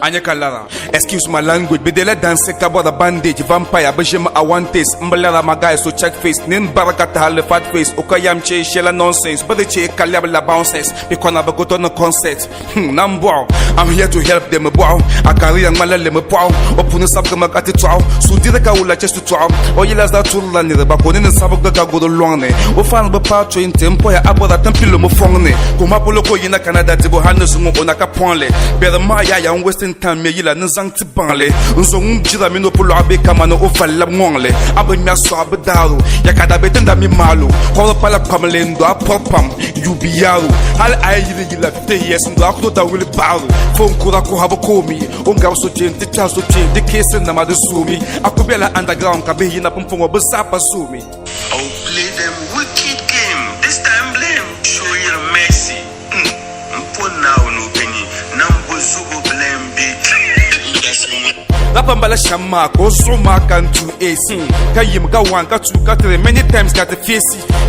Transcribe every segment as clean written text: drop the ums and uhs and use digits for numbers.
Anya kalara. Excuse my language, but they let dance about the bandage, vampire, bejema I want this. Mbalala my guy, so check face, nin barakata hale fat face, okayam che shella nonsense, but the che kalabla bounces, because I go to no concert. Nambo, I'm here to help them bow. I carry a malale me pow, opuna sabga magati trow, so did the kaula just to trow, or yelas that to land the bacon in the sabaga go the long ne, or found the patro in tempo, about that tempilo mofone, Kumapolo in Canada, the Bohanas on a caponle, better Maya and Western time, Mila Nzang Tibanle, Zong Jilamino Pulabe Kamano Ofala Mongle, Abanya Swabadaru, Yakada Betenda Mimalu, Kolapala Pamalendo, Popam, Yubiaru, Al Ayila 50 years and Doctor will bow, Phone Kurako Habakomi, Ungaso Jane, the Chaso Jane, the case in Namadu Sumi, Akubela underground, Kabina Pumpo, Basapa Sumi. Oh, play them wicked game. This time blame. Show your mercy. Put now no penny. Number Zubo blame big. Lapambala Shama, Ozoma can to AC. Kayim Gawanka to Katri many times got the face.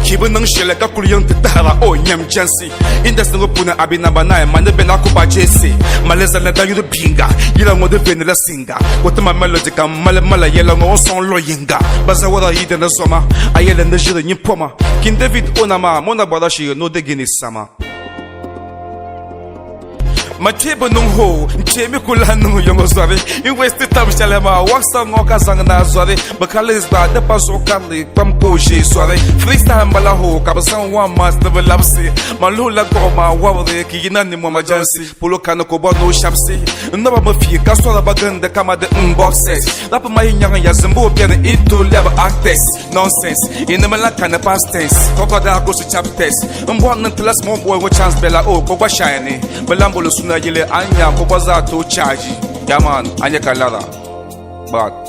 Kiban Shella Kakulian Tara or Yam Jansi. In the Singapuna Abinabana, Manabenakuba Jesse. Maleza Nadayu the Pinga. You don't want the vanilla singer. What my melodica Malamala yellow or son loyinga. Bazawara hid in the summer. I yell in the Jill in Poma. King David Onama, Monabadashi, no the Guinness summer. Mateba no ho, Jamie Kulano Yongosari, in West Tamshalama, Waxam Okazanga Zari, Bakalis Bad, the Paso Kali, Pamkoshi, Swari, Freestyle Balaho, Kabasan one master of Lapsi, Malula Goma, Wawre, Kinani Mama Jansi, Pulokano Kobono Shapsi, Nova Mafia, Castora Bagan, the Kama the unboxes, Lapa my young Yazambo, Pian, into level actors, nonsense, in the Malakana past tense, Crocodile goes to chap test, and one until a small boy with chance Bella, oh, Koba Shiny, Belambo. Yele anya kubaza to charge. Yaman anya kalala. But